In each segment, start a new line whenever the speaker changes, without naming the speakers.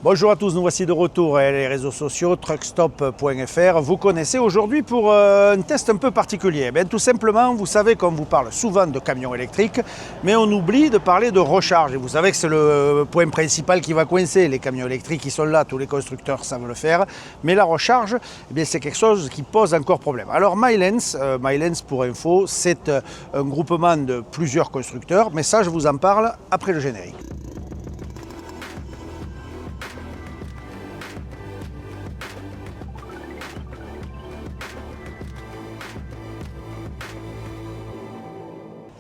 Bonjour à tous, nous voici de retour à les réseaux sociaux, truckstop.fr. Vous connaissez aujourd'hui pour un test un peu particulier. Tout simplement, vous savez qu'on vous parle souvent de camions électriques, mais on oublie de parler de recharge. Et vous savez que c'est le point principal qui va coincer. Les camions électriques, ils sont là, tous les constructeurs savent le faire. Mais la recharge, c'est quelque chose qui pose encore problème. Alors Milence pour info, c'est un groupement de plusieurs constructeurs, mais ça je vous en parle après le générique.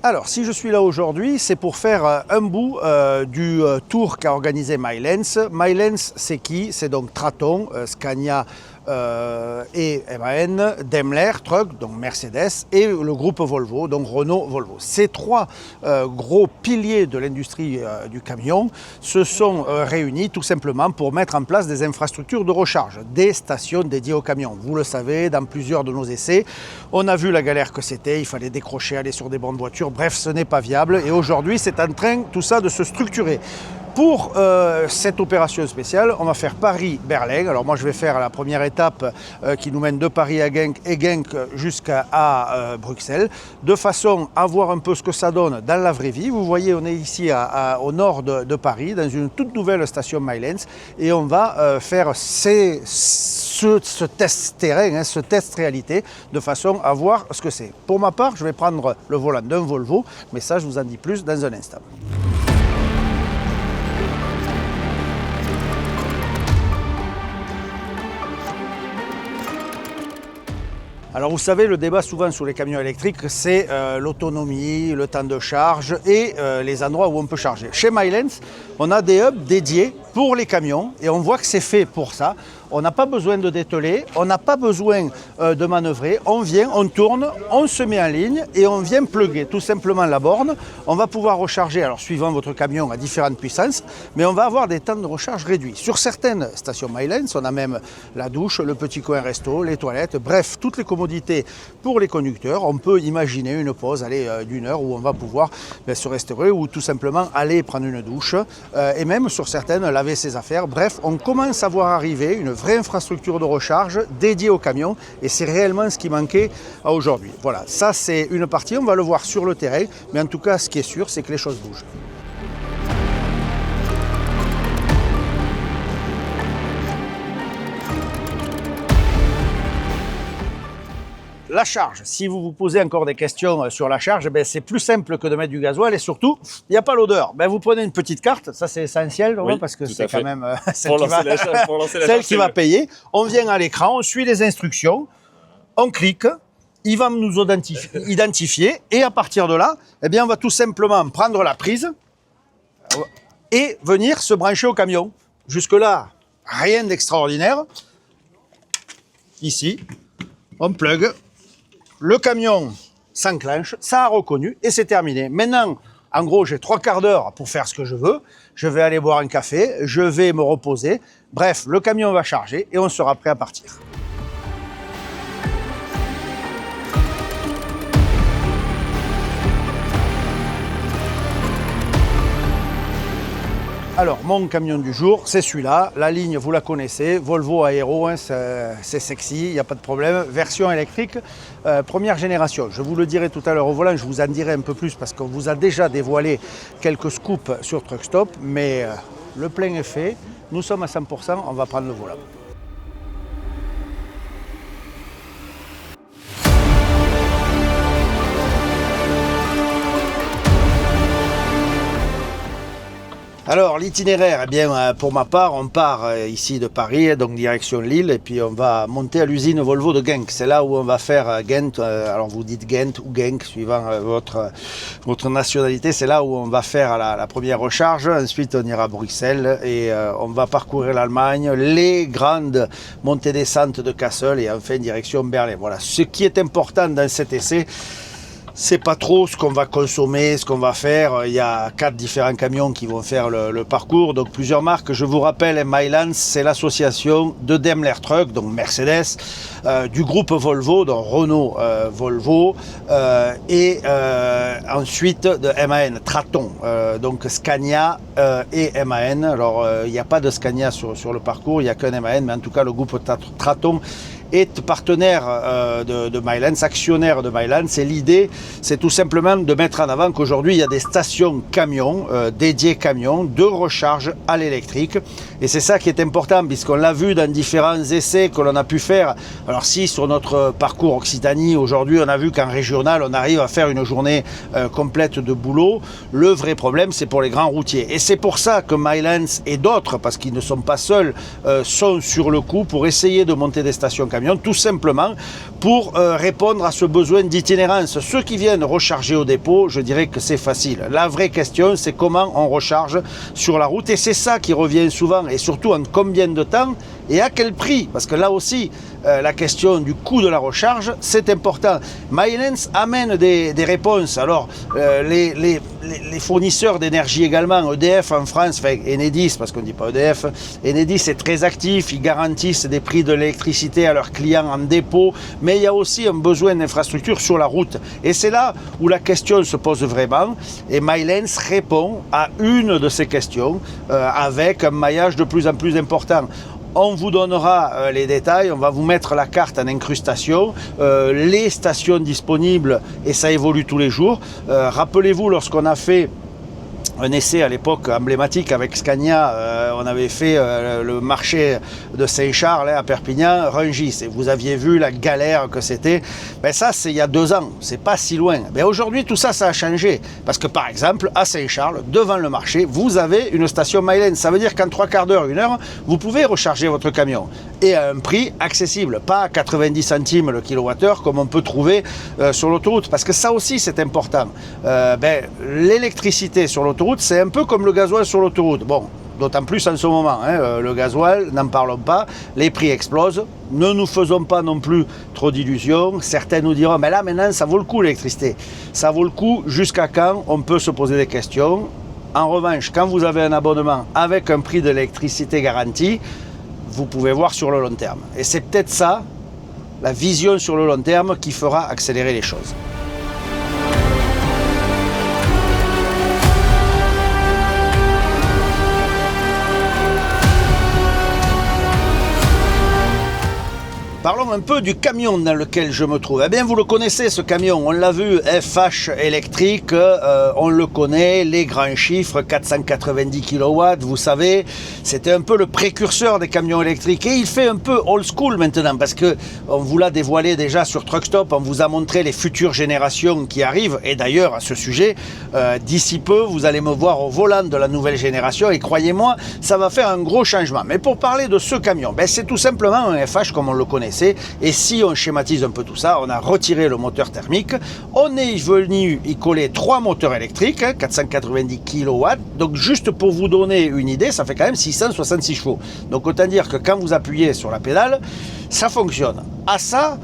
Alors, si je suis là aujourd'hui, c'est pour faire un bout du tour qu'a organisé Milence. Milence, c'est qui? C'est donc Traton, Scania et MAN, Daimler Truck, donc Mercedes, et le groupe Volvo, donc Renault-Volvo. Ces trois gros piliers de l'industrie du camion se sont réunis tout simplement pour mettre en place des infrastructures de recharge, des stations dédiées aux camions. Vous le savez, dans plusieurs de nos essais, on a vu la galère que c'était, il fallait décrocher, aller sur des bancs de voiture. Bref, ce n'est pas viable et aujourd'hui, c'est en train tout ça de se structurer. Pour cette opération spéciale, on va faire Paris-Berlin. Alors moi, je vais faire la première étape qui nous mène de Paris à Genk et Genk jusqu'à Bruxelles, de façon à voir un peu ce que ça donne dans la vraie vie. Vous voyez, on est ici au nord de Paris, dans une toute nouvelle station Milence, et on va faire ce test terrain, ce test réalité, de façon à voir ce que c'est. Pour ma part, je vais prendre le volant d'un Volvo, mais ça, je vous en dis plus dans un instant. Alors vous savez, le débat souvent sur les camions électriques, c'est l'autonomie, le temps de charge et les endroits où on peut charger. Chez Milence, on a des hubs dédiés pour les camions et on voit que c'est fait pour ça. On n'a pas besoin de dételer, on n'a pas besoin de manœuvrer. On vient, on tourne, on se met en ligne et on vient plugger tout simplement la borne. On va pouvoir recharger, alors suivant votre camion, à différentes puissances, mais on va avoir des temps de recharge réduits. Sur certaines stations Milence, on a même la douche, le petit coin resto, les toilettes, bref, toutes les commodités pour les conducteurs. On peut imaginer une pause d'une heure où on va pouvoir se restaurer ou tout simplement aller prendre une douche et même sur certaines laver ses affaires. Bref, on commence à voir arriver une vraie infrastructure de recharge dédiée aux camions et c'est réellement ce qui manquait à aujourd'hui. Voilà, ça c'est une partie, on va le voir sur le terrain, mais en tout cas ce qui est sûr, c'est que les choses bougent. La charge, si vous vous posez encore des questions sur la charge, c'est plus simple que de mettre du gasoil et surtout, il n'y a pas l'odeur. Vous prenez une petite carte, ça c'est essentiel, oui, parce que c'est quand même celle qui va payer. On vient à l'écran, on suit les instructions, on clique, il va nous identifier et à partir de là, on va tout simplement prendre la prise et venir se brancher au camion. Jusque-là, rien d'extraordinaire. Ici, on plug. Le camion s'enclenche, ça a reconnu et c'est terminé. Maintenant, en gros, j'ai 3 quarts d'heure pour faire ce que je veux. Je vais aller boire un café, je vais me reposer. Bref, le camion va charger et on sera prêt à partir. Alors, mon camion du jour, c'est celui-là. La ligne, vous la connaissez, Volvo Aero, c'est sexy, il n'y a pas de problème. Version électrique, première génération. Je vous le dirai tout à l'heure au volant, je vous en dirai un peu plus parce qu'on vous a déjà dévoilé quelques scoops sur Truckstop, mais le plein est fait. Nous sommes à 100%, on va prendre le volant. Alors l'itinéraire, pour ma part, on part ici de Paris, donc direction Lille, et puis on va monter à l'usine Volvo de Genk. C'est là où on va faire Ghent, alors vous dites Ghent ou Genk, suivant votre nationalité. C'est là où on va faire la première recharge. Ensuite, on ira à Bruxelles et on va parcourir l'Allemagne, les grandes montées-descentes de Kassel et enfin direction Berlin. Voilà, ce qui est important dans cet essai, c'est pas trop ce qu'on va consommer, ce qu'on va faire. Il y a 4 différents camions qui vont faire le parcours, donc plusieurs marques. Je vous rappelle, Milans, c'est l'association de Daimler Truck, donc Mercedes, du groupe Volvo, donc Renault, Volvo, et ensuite de MAN, Traton, donc Scania et MAN. Alors, il n'y a pas de Scania sur le parcours, il n'y a qu'un MAN, mais en tout cas, le groupe Traton est partenaire de Milans, actionnaire de Milans, et l'idée c'est tout simplement de mettre en avant qu'aujourd'hui il y a des stations camions, dédiées camions, de recharge à l'électrique, et c'est ça qui est important puisqu'on l'a vu dans différents essais que l'on a pu faire. Alors si sur notre parcours Occitanie aujourd'hui on a vu qu'en régional on arrive à faire une journée complète de boulot, le vrai problème c'est pour les grands routiers, et c'est pour ça que Milans et d'autres, parce qu'ils ne sont pas seuls, sont sur le coup pour essayer de monter des stations camions, tout simplement pour répondre à ce besoin d'itinérance. Ceux qui viennent recharger au dépôt, je dirais que c'est facile. La vraie question, c'est comment on recharge sur la route, et c'est ça qui revient souvent, et surtout en combien de temps et à quel prix, parce que là aussi la question du coût de la recharge c'est important. Milans amène des réponses. Alors les fournisseurs d'énergie également, EDF en France, enfin Enedis, parce qu'on ne dit pas EDF, Enedis est très actif, ils garantissent des prix de l'électricité à leurs clients en dépôt, mais il y a aussi un besoin d'infrastructure sur la route, et c'est là où la question se pose vraiment, et Milans répond à une de ces questions avec un maillage de plus en plus important. On vous donnera les détails, on va vous mettre la carte en incrustation, les stations disponibles, et ça évolue tous les jours. Rappelez-vous, lorsqu'on a fait un essai à l'époque emblématique avec Scania, on avait fait le marché de Saint-Charles à Perpignan, Rungis, et vous aviez vu la galère que c'était. Ben ça c'est il y a 2 ans, c'est pas si loin. Ben aujourd'hui tout ça a changé, parce que par exemple à Saint-Charles, devant le marché, vous avez une station Milans. Ça veut dire qu'en 3/4 d'heure, 1 heure, vous pouvez recharger votre camion, et à un prix accessible, pas à 90 centimes le kilowattheure comme on peut trouver sur l'autoroute, parce que ça aussi c'est important. L'électricité sur l'autoroute, c'est un peu comme le gasoil sur l'autoroute. Bon, d'autant plus en ce moment, le gasoil, n'en parlons pas, les prix explosent. Ne nous faisons pas non plus trop d'illusions. Certains nous diront, mais là maintenant ça vaut le coup l'électricité. Ça vaut le coup jusqu'à quand? On peut se poser des questions. En revanche, quand vous avez un abonnement avec un prix de l'électricité garanti, vous pouvez voir sur le long terme. Et c'est peut-être ça, la vision sur le long terme, qui fera accélérer les choses. Parlons un peu du camion dans lequel je me trouve. Eh bien, vous le connaissez, ce camion. On l'a vu, FH électrique, on le connaît, les grands chiffres, 490 kW, vous savez, c'était un peu le précurseur des camions électriques. Et il fait un peu old school maintenant, parce que on vous l'a dévoilé déjà sur Truck Stop, on vous a montré les futures générations qui arrivent. Et d'ailleurs, à ce sujet, d'ici peu, vous allez me voir au volant de la nouvelle génération, et croyez-moi, ça va faire un gros changement. Mais pour parler de ce camion, ben, c'est tout simplement un FH comme on le connaissait. Et si on schématise un peu tout ça, on a retiré le moteur thermique, on est venu y coller 3 moteurs électriques, 490 kW, donc juste pour vous donner une idée, ça fait quand même 666 chevaux. Donc autant dire que quand vous appuyez sur la pédale, ça fonctionne. À ça,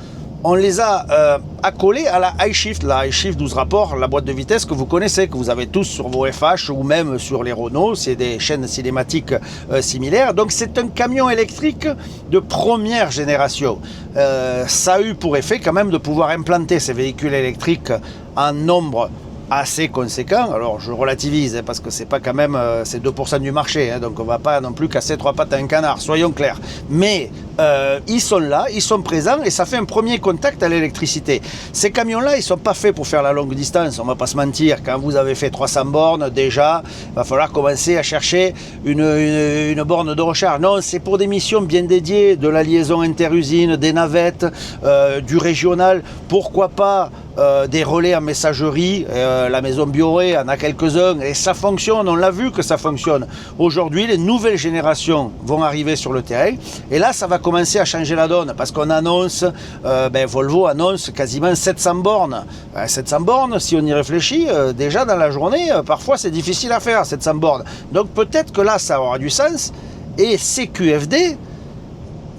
on les a accolés à la iShift. La iShift 12 rapports, la boîte de vitesse que vous connaissez, que vous avez tous sur vos FH ou même sur les Renault. C'est des chaînes cinématiques similaires. Donc c'est un camion électrique de première génération. Ça a eu pour effet quand même de pouvoir implanter ces véhicules électriques en nombre assez conséquent. Alors je relativise parce que c'est pas quand même c'est 2% du marché, donc on va pas non plus casser 3 pattes à un canard, soyons clairs. Mais ils sont là, ils sont présents, et ça fait un premier contact à l'électricité. Ces camions-là, ils sont pas faits pour faire la longue distance, on va pas se mentir. Quand vous avez fait 300 bornes, déjà, il va falloir commencer à chercher une borne de recharge. Non, c'est pour des missions bien dédiées, de la liaison interusine, des navettes, du régional, pourquoi pas des relais en messagerie. La maison Bioré en a quelques-uns, et ça fonctionne, on l'a vu que ça fonctionne. Aujourd'hui, les nouvelles générations vont arriver sur le terrain, et là ça va commencer à changer la donne, parce qu'on annonce, Volvo annonce quasiment 700 bornes. 700 bornes, si on y réfléchit, déjà dans la journée, parfois c'est difficile à faire, 700 bornes. Donc peut-être que là ça aura du sens, et CQFD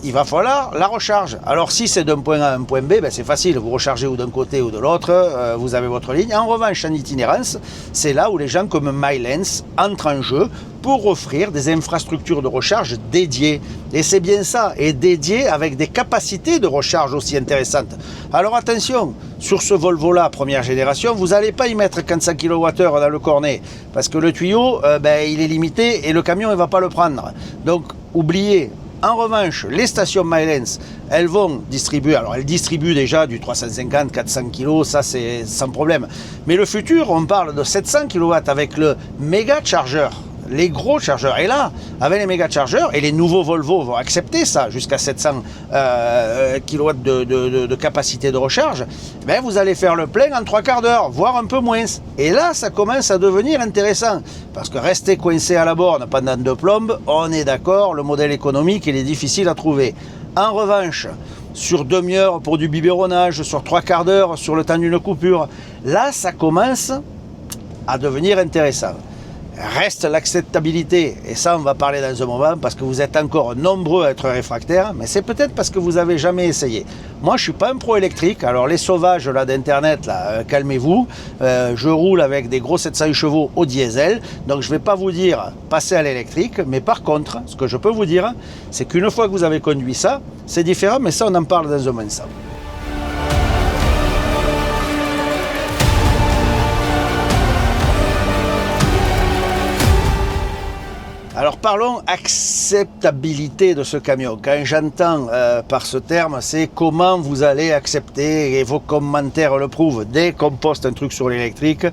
il va falloir la recharge. Alors si c'est d'un point A à un point B, c'est facile, vous rechargez ou d'un côté ou de l'autre, vous avez votre ligne. En revanche, en itinérance, c'est là où les gens comme Milence entrent en jeu pour offrir des infrastructures de recharge dédiées. Et c'est bien ça, et dédiées avec des capacités de recharge aussi intéressantes. Alors attention, sur ce Volvo-là, première génération, vous n'allez pas y mettre 400 kWh dans le cornet, parce que le tuyau, il est limité et le camion ne va pas le prendre. Donc, oubliez. En revanche, les stations Milence, elles vont distribuer, alors elles distribuent déjà du 350, 400 kg, ça c'est sans problème. Mais le futur, on parle de 700 kW avec le méga charger, les gros chargeurs. Et là, avec les méga chargeurs, et les nouveaux Volvo vont accepter ça, jusqu'à 700 kW de capacité de recharge, vous allez faire le plein en 3/4 d'heure, voire un peu moins. Et là, ça commence à devenir intéressant. Parce que rester coincé à la borne pendant 2 plombes, on est d'accord, le modèle économique, il est difficile à trouver. En revanche, sur demi-heure pour du biberonnage, sur 3/4 d'heure, sur le temps d'une coupure, là, ça commence à devenir intéressant. Reste l'acceptabilité, et ça on va parler dans un moment, parce que vous êtes encore nombreux à être réfractaires, mais c'est peut-être parce que vous n'avez jamais essayé. Moi je ne suis pas un pro électrique, alors les sauvages là d'internet, calmez-vous, je roule avec des gros 700 chevaux au diesel, donc je ne vais pas vous dire passer à l'électrique, mais par contre, ce que je peux vous dire, c'est qu'une fois que vous avez conduit ça, c'est différent, mais ça on en parle dans un moment. Alors parlons acceptabilité de ce camion. Quand j'entends par ce terme, c'est comment vous allez accepter, et vos commentaires le prouvent. Dès qu'on poste un truc sur l'électrique,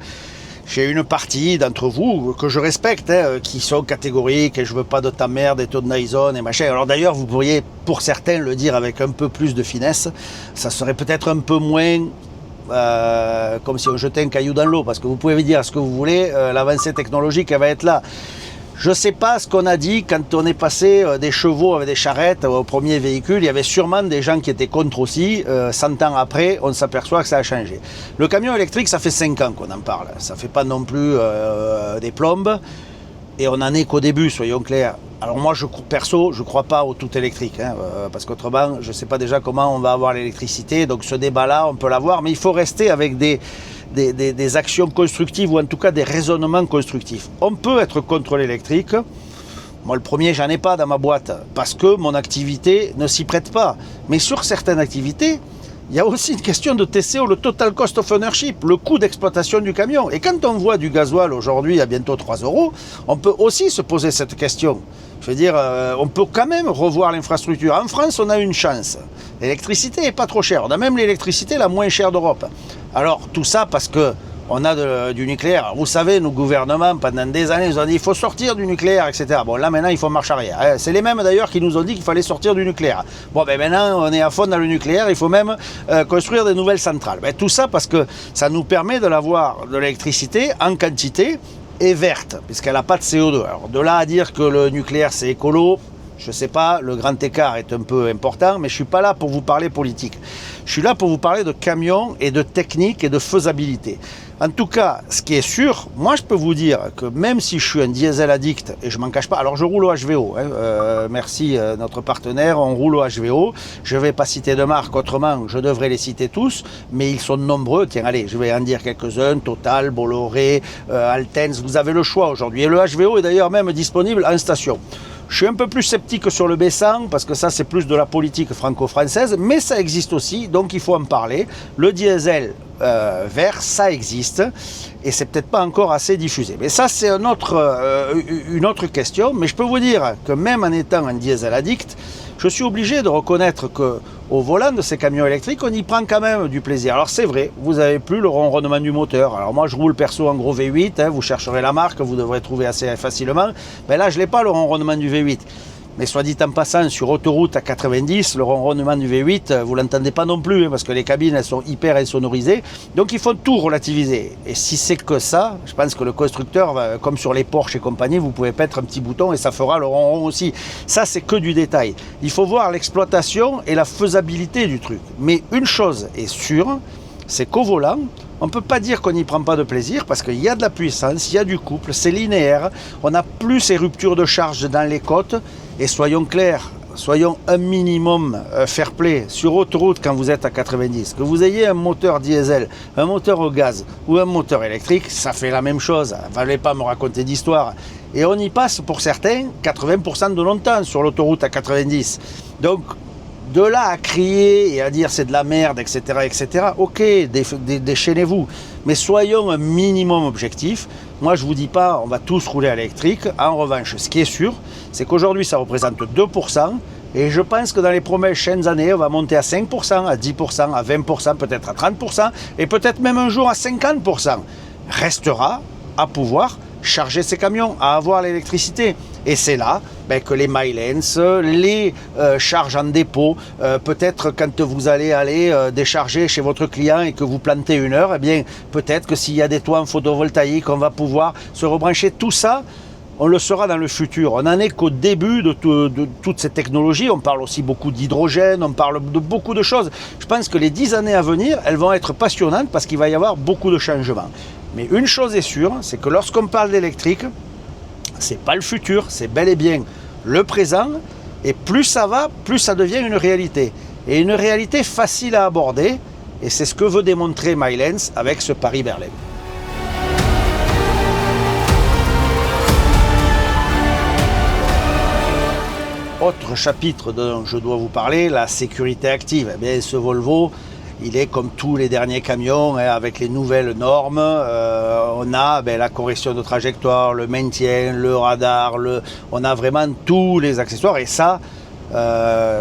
j'ai une partie d'entre vous que je respecte, qui sont catégoriques, et je veux pas de ta merde, et de Dyson et machin. Alors d'ailleurs, vous pourriez pour certains le dire avec un peu plus de finesse, ça serait peut-être un peu moins comme si on jetait un caillou dans l'eau, parce que vous pouvez dire ce que vous voulez, l'avancée technologique elle va être là. Je ne sais pas ce qu'on a dit quand on est passé des chevaux avec des charrettes au premier véhicule. Il y avait sûrement des gens qui étaient contre aussi. 100 ans après, on s'aperçoit que ça a changé. Le camion électrique, ça fait 5 ans qu'on en parle. Ça ne fait pas non plus des plombes. Et on n'en est qu'au début, soyons clairs. Alors moi, perso, je ne crois pas au tout électrique. Parce qu'autrement, je ne sais pas déjà comment on va avoir l'électricité. Donc ce débat-là, on peut l'avoir. Mais il faut rester avec des actions constructives, ou en tout cas des raisonnements constructifs. On peut être contre l'électrique. Moi, le premier, j'en ai pas dans ma boîte, parce que mon activité ne s'y prête pas. Mais sur certaines activités, il y a aussi une question de TCO, le Total Cost of Ownership, le coût d'exploitation du camion. Et quand on voit du gasoil aujourd'hui à bientôt 3 €, on peut aussi se poser cette question. Je veux dire, on peut quand même revoir l'infrastructure. En France, on a une chance. L'électricité n'est pas trop chère. On a même l'électricité la moins chère d'Europe. Alors, tout ça parce que on a du nucléaire. Vous savez, nos gouvernements, pendant des années, nous ont dit qu'il faut sortir du nucléaire, etc. Bon, là, maintenant, il faut marche arrière. C'est les mêmes, d'ailleurs, qui nous ont dit qu'il fallait sortir du nucléaire. Bon, maintenant, on est à fond dans le nucléaire. Il faut même construire des nouvelles centrales. Tout ça parce que ça nous permet de l'avoir de l'électricité en quantité et verte, puisqu'elle n'a pas de CO2. Alors, de là à dire que le nucléaire, c'est écolo, je ne sais pas, le grand écart est un peu important, mais je ne suis pas là pour vous parler politique. Je suis là pour vous parler de camions et de technique et de faisabilité. En tout cas, ce qui est sûr, moi je peux vous dire que même si je suis un diesel addict, et je m'en cache pas, alors je roule au HVO, merci notre partenaire, on roule au HVO, je ne vais pas citer de marque, autrement je devrais les citer tous, mais ils sont nombreux, tiens allez, je vais en dire quelques-uns, Total, Bolloré, Altenz, vous avez le choix aujourd'hui, et le HVO est d'ailleurs même disponible en station. Je suis un peu plus sceptique sur le B100 parce que ça c'est plus de la politique franco-française, mais ça existe aussi, donc il faut en parler. Le diesel vert, ça existe et c'est peut-être pas encore assez diffusé. Mais ça c'est une autre question, mais je peux vous dire que même en étant un diesel addict, je suis obligé de reconnaître qu'au volant de ces camions électriques, on y prend quand même du plaisir. Alors c'est vrai, vous n'avez plus le ronronnement du moteur. Alors moi je roule perso en gros V8, vous chercherez la marque, vous devrez trouver assez facilement. Mais là je n'ai pas le ronronnement du V8. Mais soit dit en passant, sur autoroute à 90, le ronronnement du V8, vous ne l'entendez pas non plus, parce que les cabines elles sont hyper insonorisées. Donc il faut tout relativiser. Et si c'est que ça, je pense que le constructeur, comme sur les Porsche et compagnie, vous pouvez mettre un petit bouton et ça fera le ronron aussi. Ça c'est que du détail. Il faut voir l'exploitation et la faisabilité du truc. Mais une chose est sûre, c'est qu'au volant, on ne peut pas dire qu'on n'y prend pas de plaisir parce qu'il y a de la puissance, il y a du couple, c'est linéaire, on n'a plus ces ruptures de charge dans les côtes et soyons clairs, soyons un minimum fair play. Sur autoroute, quand vous êtes à 90, que vous ayez un moteur diesel, un moteur au gaz ou un moteur électrique, ça fait la même chose. Ne fallait pas me raconter d'histoire. Et on y passe, pour certains, 80% de notre temps sur l'autoroute à 90. Donc, de là à crier et à dire c'est de la merde, etc., ok, déchaînez-vous. Mais soyons un minimum objectifs. Moi, je ne vous dis pas, on va tous rouler à l'électrique. En revanche, ce qui est sûr, c'est qu'aujourd'hui, ça représente 2%. Et je pense que dans les prochaines années, on va monter à 5%, à 10%, à 20%, peut-être à 30%, et peut-être même un jour à 50%. Restera à pouvoir charger ses camions, à avoir l'électricité. Et c'est là que les Milence, les charges en dépôt, peut-être quand vous allez décharger chez votre client et que vous plantez 1 heure, eh bien peut-être que s'il y a des toits en photovoltaïque, on va pouvoir se rebrancher. Tout ça, on le saura dans le futur. On n'en est qu'au début de toutes ces technologies. On parle aussi beaucoup d'hydrogène, on parle de beaucoup de choses. Je pense que les 10 années à venir, elles vont être passionnantes parce qu'il va y avoir beaucoup de changements. Mais une chose est sûre, c'est que lorsqu'on parle d'électrique, c'est pas le futur, c'est bel et bien le présent. Et plus ça va, plus ça devient une réalité. Et une réalité facile à aborder. Et c'est ce que veut démontrer Milence avec ce Paris-Berlin. Autre chapitre dont je dois vous parler, la sécurité active. Eh bien, ce Volvo, il est comme tous les derniers camions, avec les nouvelles normes. On a la correction de trajectoire, le maintien, le radar, on a vraiment tous les accessoires. Et ça,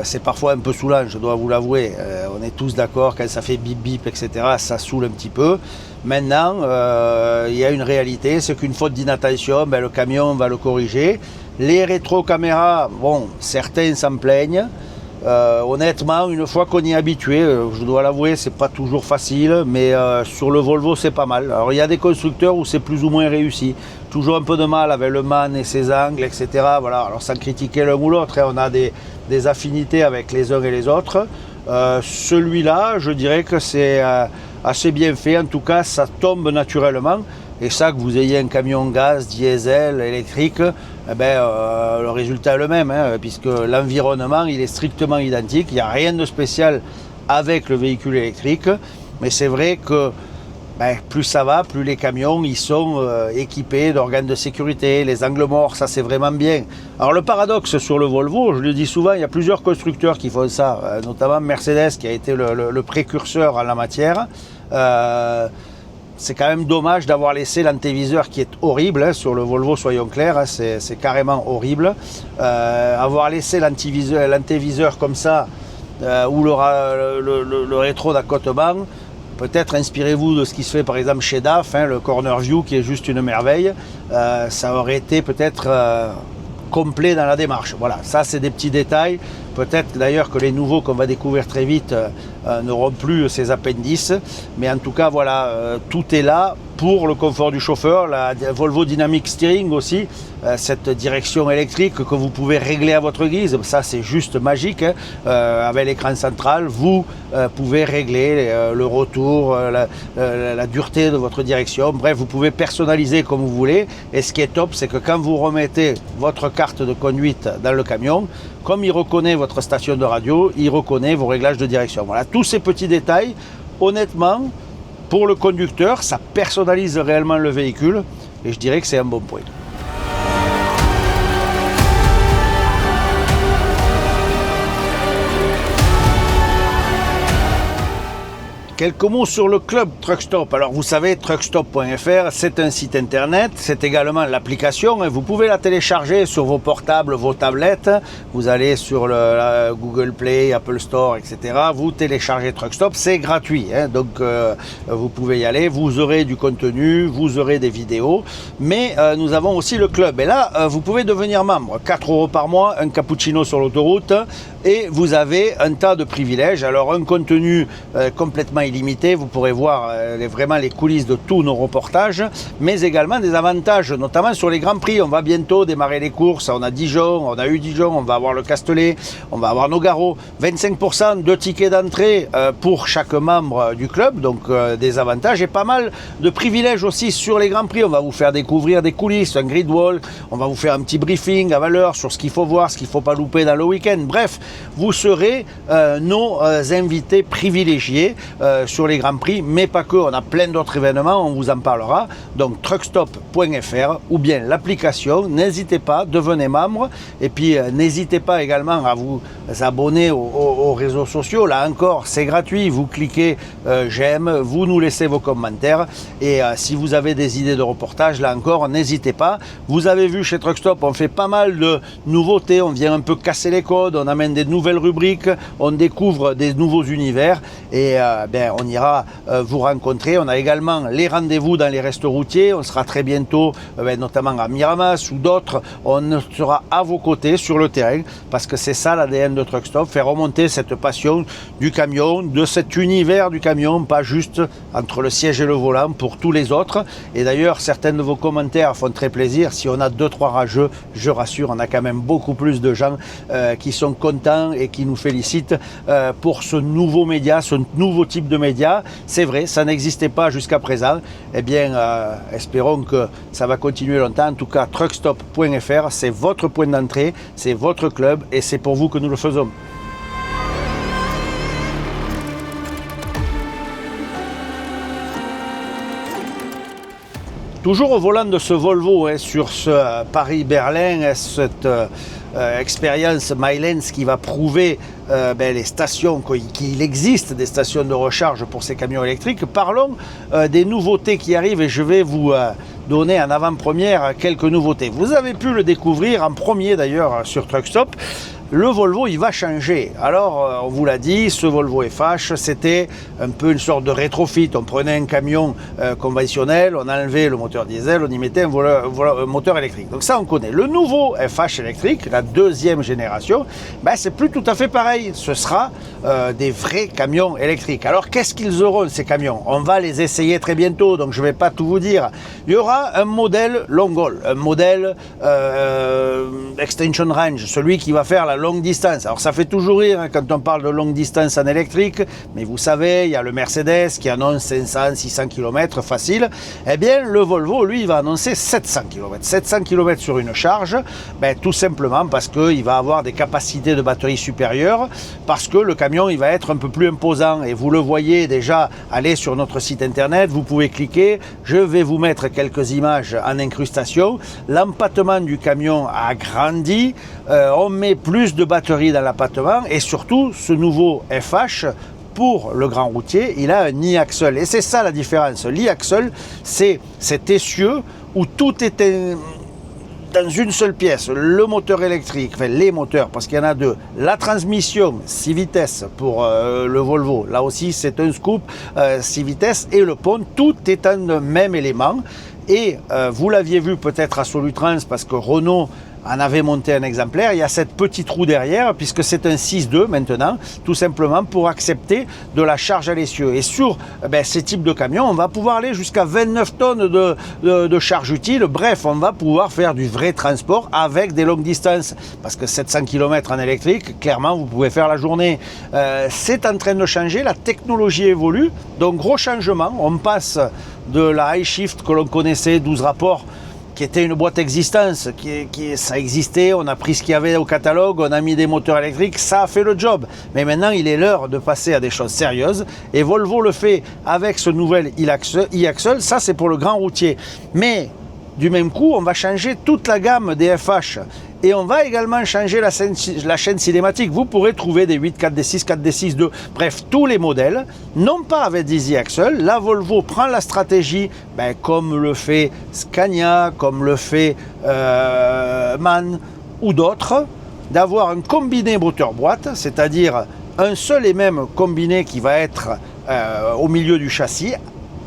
c'est parfois un peu saoulant, je dois vous l'avouer. On est tous d'accord, quand ça fait bip bip, etc., ça saoule un petit peu. Maintenant, il y a une réalité, c'est qu'une faute d'inattention, le camion va le corriger. Les rétro-caméras, bon, certains s'en plaignent. Honnêtement, une fois qu'on y est habitué, je dois l'avouer, c'est pas toujours facile, mais sur le Volvo, c'est pas mal. Alors, il y a des constructeurs où c'est plus ou moins réussi. Toujours un peu de mal avec le MAN et ses angles, etc. Voilà. Alors, sans critiquer l'un ou l'autre, on a des affinités avec les uns et les autres. Celui-là, je dirais que c'est assez bien fait. En tout cas, ça tombe naturellement. Et ça, que vous ayez un camion gaz, diesel, électrique, le résultat est le même, puisque l'environnement il est strictement identique. Il n'y a rien de spécial avec le véhicule électrique. Mais c'est vrai que plus ça va, plus les camions ils sont équipés d'organes de sécurité, les angles morts, ça c'est vraiment bien. Alors le paradoxe sur le Volvo, je le dis souvent, il y a plusieurs constructeurs qui font ça, notamment Mercedes qui a été le précurseur en la matière. C'est quand même dommage d'avoir laissé l'antéviseur qui est horrible sur le Volvo, soyons clairs, c'est carrément horrible. Avoir laissé l'antéviseur comme ça, ou le rétro d'accotement, peut-être inspirez-vous de ce qui se fait par exemple chez DAF, le Corner View qui est juste une merveille. Ça aurait été peut-être complet dans la démarche. Voilà, ça c'est des petits détails. Peut-être d'ailleurs que les nouveaux qu'on va découvrir très vite n'auront plus ces appendices. Mais en tout cas, voilà, tout est là pour le confort du chauffeur. La Volvo Dynamic Steering aussi, cette direction électrique que vous pouvez régler à votre guise. Ça, c'est juste magique. Avec l'écran central, vous pouvez régler le retour, la dureté de votre direction. Bref, vous pouvez personnaliser comme vous voulez. Et ce qui est top, c'est que quand vous remettez votre carte de conduite dans le camion, comme il reconnaît votre station de radio, il reconnaît vos réglages de direction. Voilà, tous ces petits détails, honnêtement, pour le conducteur, ça personnalise réellement le véhicule et je dirais que c'est un bon point. Quelques mots sur le club Truckstop. Alors vous savez, truckstop.fr, c'est un site internet, c'est également l'application. Vous pouvez la télécharger sur vos portables, vos tablettes. Vous allez sur le Google Play, Apple Store, etc. Vous téléchargez Truckstop, c'est gratuit. Donc vous pouvez y aller, vous aurez du contenu, vous aurez des vidéos. Mais nous avons aussi le club. Et là, vous pouvez devenir membre. 4 € par mois, un cappuccino sur l'autoroute. Et vous avez un tas de privilèges. Alors un contenu complètement illimité. Vous pourrez voir vraiment les coulisses de tous nos reportages, mais également des avantages, notamment sur les Grands Prix. On va bientôt démarrer les courses. On a Dijon, on a eu Dijon, on va avoir le Castellet, on va avoir Nogaro. 25% de tickets d'entrée pour chaque membre du club, donc des avantages et pas mal de privilèges aussi sur les Grands Prix. On va vous faire découvrir des coulisses, un grid wall, on va vous faire un petit briefing à valeur sur ce qu'il faut voir, ce qu'il ne faut pas louper dans le week-end. Bref, vous serez nos invités privilégiés sur les Grands Prix, mais pas que. On a plein d'autres événements, on vous en parlera. Donc truckstop.fr ou bien l'application. N'hésitez pas, devenez membre. Et puis n'hésitez pas également à vous abonner aux réseaux sociaux. Là encore, c'est gratuit. Vous cliquez j'aime, vous nous laissez vos commentaires. Et si vous avez des idées de reportage, là encore, n'hésitez pas. Vous avez vu chez Truckstop, on fait pas mal de nouveautés. On vient un peu casser les codes, on amène des nouvelles rubriques, on découvre des nouveaux univers et on ira vous rencontrer. On a également les rendez-vous dans les restos routiers. On sera très bientôt, notamment à Miramas ou d'autres. On sera à vos côtés sur le terrain parce que c'est ça l'ADN de Truckstop, faire remonter cette passion du camion, de cet univers du camion, pas juste entre le siège et le volant pour tous les autres. Et d'ailleurs, certains de vos commentaires font très plaisir. Si on a 2-3 rageux, je rassure, on a quand même beaucoup plus de gens qui sont contents et qui nous félicitent pour ce nouveau média, ce nouveau type de média. C'est vrai, ça n'existait pas jusqu'à présent. Eh bien, espérons que ça va continuer longtemps. En tout cas, truckstop.fr, c'est votre point d'entrée, c'est votre club et c'est pour vous que nous le faisons. Toujours au volant de ce Volvo, sur ce Paris-Berlin, cette expérience Milens qui va prouver les stations, qu'il existe des stations de recharge pour ces camions électriques. Parlons des nouveautés qui arrivent et je vais vous donner en avant-première quelques nouveautés. Vous avez pu le découvrir en premier d'ailleurs sur Truckstop. Le Volvo, il va changer. Alors, on vous l'a dit, ce Volvo FH, c'était un peu une sorte de rétrofit. On prenait un camion conventionnel, on enlevait le moteur diesel, on y mettait un moteur électrique. Donc ça, on connaît. Le nouveau FH électrique, la deuxième génération, c'est plus tout à fait pareil. Ce sera des vrais camions électriques. Alors, qu'est-ce qu'ils auront, ces camions? On va les essayer très bientôt, donc je ne vais pas tout vous dire. Il y aura un modèle long haul, un modèle extension range, celui qui va faire la longue distance. Alors ça fait toujours rire quand on parle de longue distance en électrique, mais vous savez, il y a le Mercedes qui annonce 500, 600 km facile. Eh bien, le Volvo, lui, il va annoncer 700 km. 700 km sur une charge, tout simplement parce qu'il va avoir des capacités de batterie supérieures, parce que le camion, il va être un peu plus imposant. Et vous le voyez déjà, allez sur notre site internet, vous pouvez cliquer. Je vais vous mettre quelques images en incrustation. L'empattement du camion a grandi. On met plus de batterie dans l'empattement et surtout ce nouveau FH pour le grand routier, il a un e-axle et c'est ça la différence. L'e-axle, c'est cet essieu où tout est dans une seule pièce, le moteur électrique, enfin les moteurs, parce qu'il y en a deux, la transmission 6 vitesses pour le Volvo, là aussi c'est un scoop, 6 vitesses, et le pont, tout est un même élément. Et vous l'aviez vu peut-être à Solutrans, parce que Renault en avait monté un exemplaire, il y a cette petite roue derrière, puisque c'est un 6.2 maintenant, tout simplement pour accepter de la charge à l'essieu. Et sur ces types de camions, on va pouvoir aller jusqu'à 29 tonnes de charge utile. Bref, on va pouvoir faire du vrai transport avec des longues distances, parce que 700 km en électrique, clairement, vous pouvez faire la journée. C'est en train de changer, la technologie évolue, donc gros changement. On passe de la iShift que l'on connaissait, 12 rapports, qui était une boîte existence, ça existait, on a pris ce qu'il y avait au catalogue, on a mis des moteurs électriques, ça a fait le job. Mais maintenant, il est l'heure de passer à des choses sérieuses. Et Volvo le fait avec ce nouvel e-axle, ça c'est pour le grand routier. Mais du même coup, on va changer toute la gamme des FH. Et on va également changer la chaîne cinématique. Vous pourrez trouver des 8, 4D6, 4D6, 2, bref, tous les modèles, non pas avec des e-axle. La Volvo prend la stratégie, comme le fait Scania, comme le fait MAN ou d'autres, d'avoir un combiné moteur-boîte, c'est-à-dire un seul et même combiné qui va être au milieu du châssis,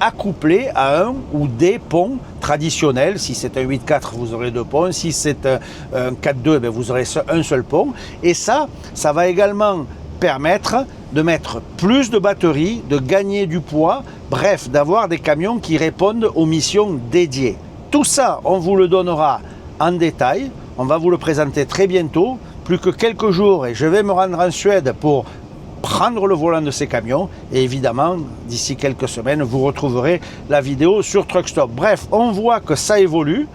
accouplé à un ou des ponts traditionnels. Si c'est un 8.4, vous aurez 2 ponts. Si c'est un 4.2, vous aurez un seul pont. Et ça va également permettre de mettre plus de batteries, de gagner du poids, bref, d'avoir des camions qui répondent aux missions dédiées. Tout ça, on vous le donnera en détail, on va vous le présenter très bientôt, plus que quelques jours et je vais me rendre en Suède pour prendre le volant de ces camions et évidemment, d'ici quelques semaines, vous retrouverez la vidéo sur Truckstop. Bref, on voit que ça évolue.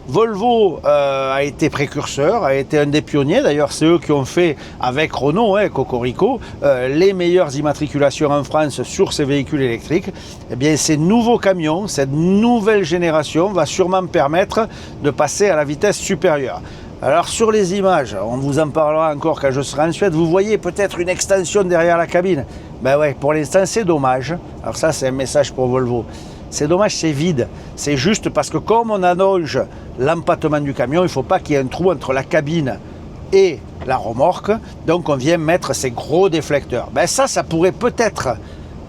Volvo a été précurseur, a été un des pionniers. D'ailleurs, c'est eux qui ont fait, avec Renault, Cocorico, les meilleures immatriculations en France sur ces véhicules électriques. Eh bien, ces nouveaux camions, cette nouvelle génération va sûrement permettre de passer à la vitesse supérieure. Alors sur les images, on vous en parlera encore quand je serai en Suède, vous voyez peut-être une extension derrière la cabine. Ben ouais, pour l'instant c'est dommage. Alors ça c'est un message pour Volvo. C'est dommage, c'est vide. C'est juste parce que comme on allonge l'empattement du camion, il ne faut pas qu'il y ait un trou entre la cabine et la remorque. Donc on vient mettre ces gros déflecteurs. Ben ça pourrait peut-être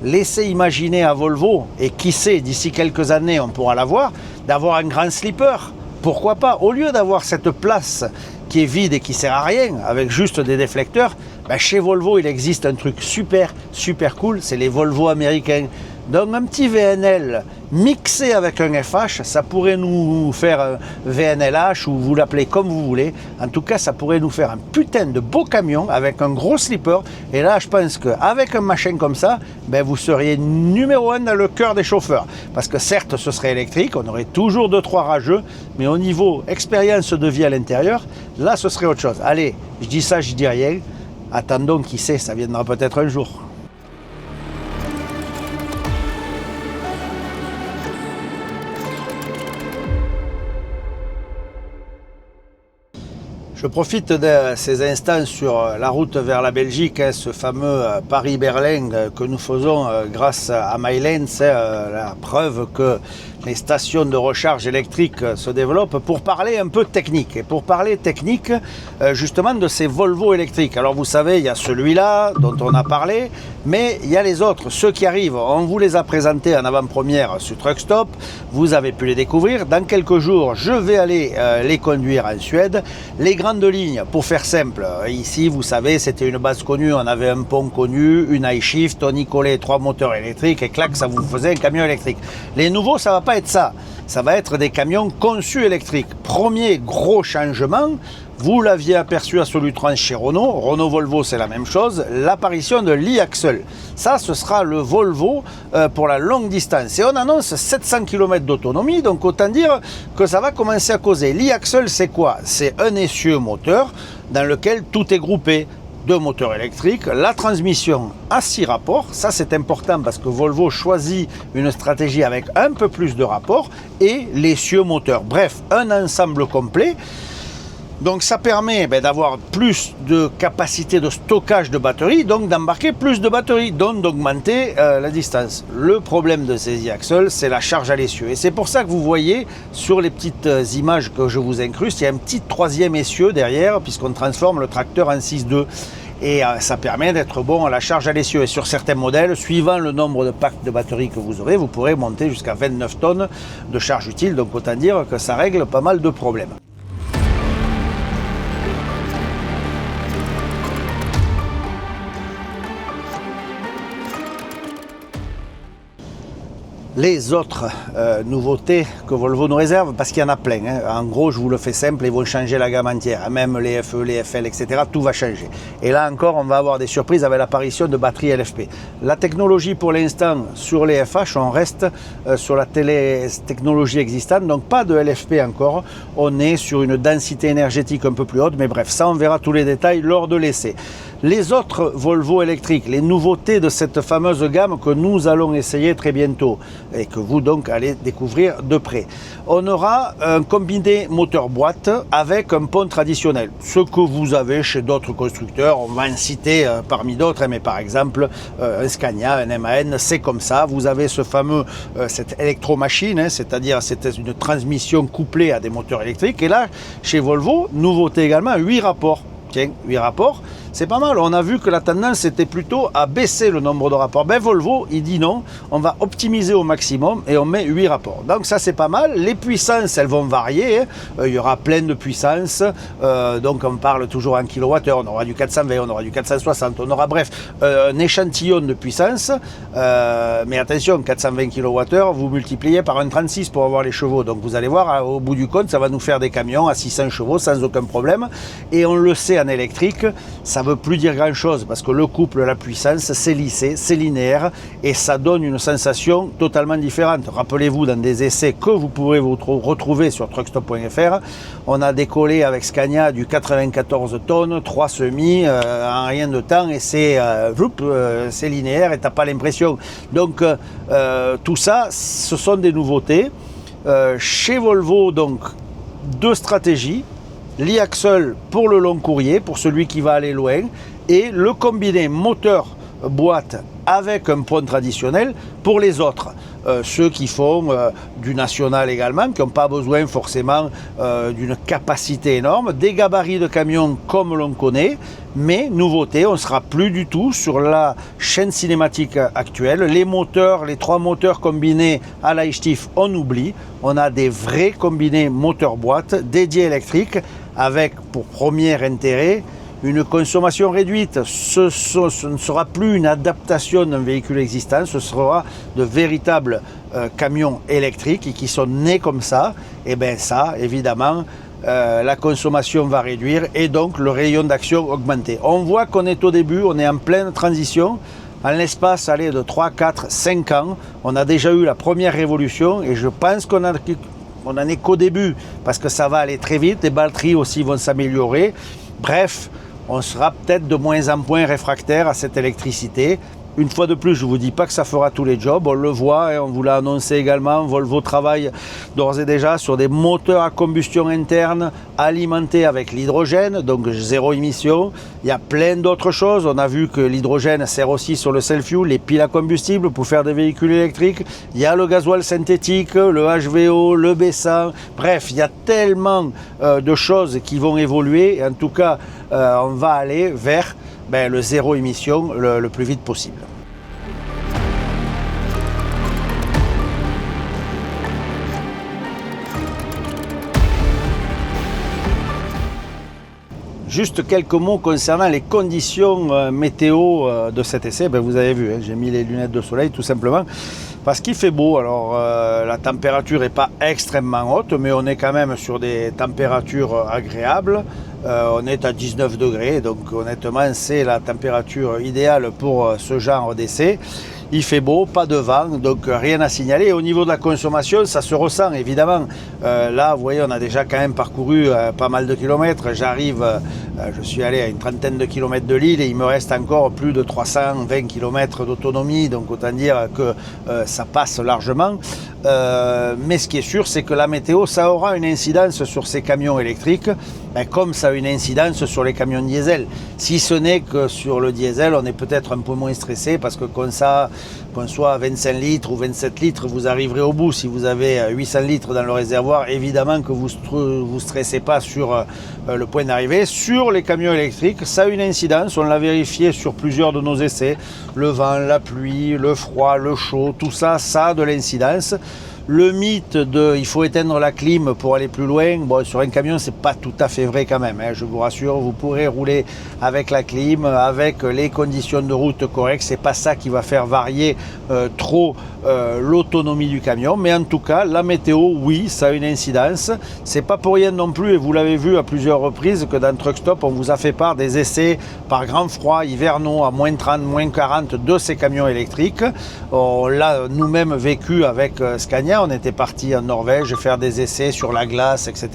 laisser imaginer à Volvo, et qui sait, d'ici quelques années on pourra l'avoir, d'avoir un grand slipper. Pourquoi pas, au lieu d'avoir cette place qui est vide et qui sert à rien, avec juste des déflecteurs, ben chez Volvo il existe un truc super cool, c'est les Volvo américains. Donc un petit VNL mixé avec un FH, ça pourrait nous faire un VNLH ou vous l'appelez comme vous voulez. En tout cas, ça pourrait nous faire un putain de beau camion avec un gros slipper. Et là, je pense qu'avec un machin comme ça, ben, vous seriez numéro 1 dans le cœur des chauffeurs. Parce que certes, ce serait électrique, on aurait toujours 2-3 rageux, mais au niveau expérience de vie à l'intérieur, là, ce serait autre chose. Allez, je dis ça, je dis rien. Attendons, qui sait, ça viendra peut-être un jour. Je profite de ces instants sur la route vers la Belgique, ce fameux Paris-Berlin que nous faisons grâce à Milence, la preuve que les stations de recharge électrique se développent, pour parler un peu technique. Et pour parler technique, justement, de ces Volvo électriques. Alors vous savez, il y a celui-là dont on a parlé, mais il y a les autres, ceux qui arrivent. On vous les a présentés en avant-première sur Truckstop, vous avez pu les découvrir. Dans quelques jours, je vais aller les conduire en Suède. Les grandes lignes, pour faire simple, ici, vous savez, c'était une base connue, on avait un pont connu, une iShift, on y collait 3 moteurs électriques et clac, ça vous faisait un camion électrique. Les nouveaux, ça va pas être ça. Ça va être des camions conçus électriques. Premier gros changement, vous l'aviez aperçu à Solutrans chez Renault. Renault Volvo, c'est la même chose. L'apparition de l'e-Axle. Ça, ce sera le Volvo pour la longue distance. Et on annonce 700 km d'autonomie. Donc, autant dire que ça va commencer à causer. L'e-Axle, c'est quoi? C'est un essieu moteur dans lequel tout est groupé. 2 moteurs électriques, la transmission à 6 rapports, ça c'est important parce que Volvo choisit une stratégie avec un peu plus de rapports, et l'essieu moteur. Bref, un ensemble complet. Donc ça permet d'avoir plus de capacité de stockage de batterie, donc d'embarquer plus de batterie, donc d'augmenter la distance. Le problème de ces e-Axle, c'est la charge à l'essieu. Et c'est pour ça que vous voyez sur les petites images que je vous incruste, il y a un petit 3e essieu derrière, puisqu'on transforme le tracteur en 6.2. Et ça permet d'être bon à la charge à l'essieu. Et sur certains modèles, suivant le nombre de packs de batterie que vous aurez, vous pourrez monter jusqu'à 29 tonnes de charge utile. Donc autant dire que ça règle pas mal de problèmes. Les autres nouveautés que Volvo nous réserve, parce qu'il y en a plein, hein. En gros, je vous le fais simple, ils vont changer la gamme entière, même les FE, les FL, etc. Tout va changer. Et là encore, on va avoir des surprises avec l'apparition de batteries LFP. La technologie pour l'instant sur les FH, on reste sur la technologie existante, donc pas de LFP encore. On est sur une densité énergétique un peu plus haute, mais bref, ça on verra tous les détails lors de l'essai. Les autres Volvo électriques, les nouveautés de cette fameuse gamme que nous allons essayer très bientôt et que vous donc allez découvrir de près. On aura un combiné moteur-boîte avec un pont traditionnel, ce que vous avez chez d'autres constructeurs. On va en citer parmi d'autres, mais par exemple un Scania, un MAN, c'est comme ça. Vous avez ce fameux, cette électromachine, c'est-à-dire c'est une transmission couplée à des moteurs électriques. Et là, chez Volvo, nouveauté également, 8 rapports. Tiens, 8 rapports, c'est pas mal. On a vu que la tendance était plutôt à baisser le nombre de rapports. Ben Volvo, il dit non, on va optimiser au maximum et on met 8 rapports. Donc ça, c'est pas mal. Les puissances, elles vont varier. Il y aura plein de puissances. Donc on parle toujours en kilowattheure. On aura du 420, on aura du 460, on aura bref un échantillon de puissance. Mais attention, 420 kWh, vous multipliez par un 36 pour avoir les chevaux. Donc vous allez voir, au bout du compte, ça va nous faire des camions à 600 chevaux sans aucun problème. Et on le sait en électrique, ça ne veut plus dire grand-chose parce que le couple, la puissance, c'est lissé, c'est linéaire et ça donne une sensation totalement différente. Rappelez-vous, dans des essais que vous pourrez vous retrouver sur truckstop.fr, on a décollé avec Scania du 94 tonnes, 3 semis en rien de temps et c'est linéaire et tu n'as pas l'impression. Donc tout ça, ce sont des nouveautés. Chez Volvo, donc, 2 stratégies. L'e-axle pour le long courrier, pour celui qui va aller loin, et le combiné moteur-boîte avec un pont traditionnel pour les autres. Ceux qui font du national également, qui n'ont pas besoin forcément d'une capacité énorme, des gabarits de camion comme l'on connaît, mais nouveauté, on ne sera plus du tout sur la chaîne cinématique actuelle. Les moteurs, les 3 moteurs combinés à l'Eichstief, on oublie. On a des vrais combinés moteur-boîte dédiés électriques avec pour premier intérêt une consommation réduite. Ce ne sera plus une adaptation d'un véhicule existant, ce sera de véritables camions électriques qui sont nés comme ça. Et bien ça, évidemment, la consommation va réduire et donc le rayon d'action augmenter. On voit qu'on est au début, on est en pleine transition. En l'espace de 3, 4, 5 ans, on a déjà eu la première révolution et je pense qu'on n'en est qu'au début parce que ça va aller très vite, les batteries aussi vont s'améliorer. Bref, on sera peut-être de moins en moins réfractaire à cette électricité. Une fois de plus, je ne vous dis pas que ça fera tous les jobs, on le voit, on vous l'a annoncé également, Volvo travaille d'ores et déjà sur des moteurs à combustion interne alimentés avec l'hydrogène, donc zéro émission. Il y a plein d'autres choses, on a vu que l'hydrogène sert aussi sur le self-fuel, les piles à combustible pour faire des véhicules électriques. Il y a le gasoil synthétique, le HVO, le B100, bref, il y a tellement de choses qui vont évoluer. En tout cas, on va aller vers le zéro émission le plus vite possible. Juste quelques mots concernant les conditions météo de cet essai. Vous avez vu, j'ai mis les lunettes de soleil tout simplement parce qu'il fait beau. Alors la température n'est pas extrêmement haute, mais on est quand même sur des températures agréables. On est à 19 degrés, donc honnêtement c'est la température idéale pour ce genre d'essai. Il fait beau, pas de vent, donc rien à signaler. Et au niveau de la consommation, ça se ressent évidemment. Là, vous voyez, on a déjà quand même parcouru pas mal de kilomètres. Je suis allé à une trentaine de kilomètres de Lille et il me reste encore plus de 320 kilomètres d'autonomie. Donc autant dire que ça passe largement. Mais ce qui est sûr, c'est que la météo, ça aura une incidence sur ces camions électriques, comme ça a une incidence sur les camions diesel. Si ce n'est que sur le diesel, on est peut-être un peu moins stressé parce que qu'on soit à 25 litres ou 27 litres, vous arriverez au bout. Si vous avez 800 litres dans le réservoir, évidemment que vous ne stressez pas sur le point d'arrivée. Sur les camions électriques, ça a une incidence, on l'a vérifié sur plusieurs de nos essais. Le vent, la pluie, le froid, le chaud, tout ça, ça a de l'incidence. Le mythe de il faut éteindre la clim pour aller plus loin, sur un camion c'est pas tout à fait vrai quand même, je vous rassure, vous pourrez rouler avec la clim, avec les conditions de route correctes, c'est pas ça qui va faire varier trop l'autonomie du camion, mais en tout cas la météo, oui, ça a une incidence. C'est pas pour rien non plus, et vous l'avez vu à plusieurs reprises, que dans Truck Stop on vous a fait part des essais par grand froid hivernaux à moins 30, moins 40 de ces camions électriques. On l'a nous-mêmes vécu avec Scania. On était parti en Norvège faire des essais sur la glace, etc.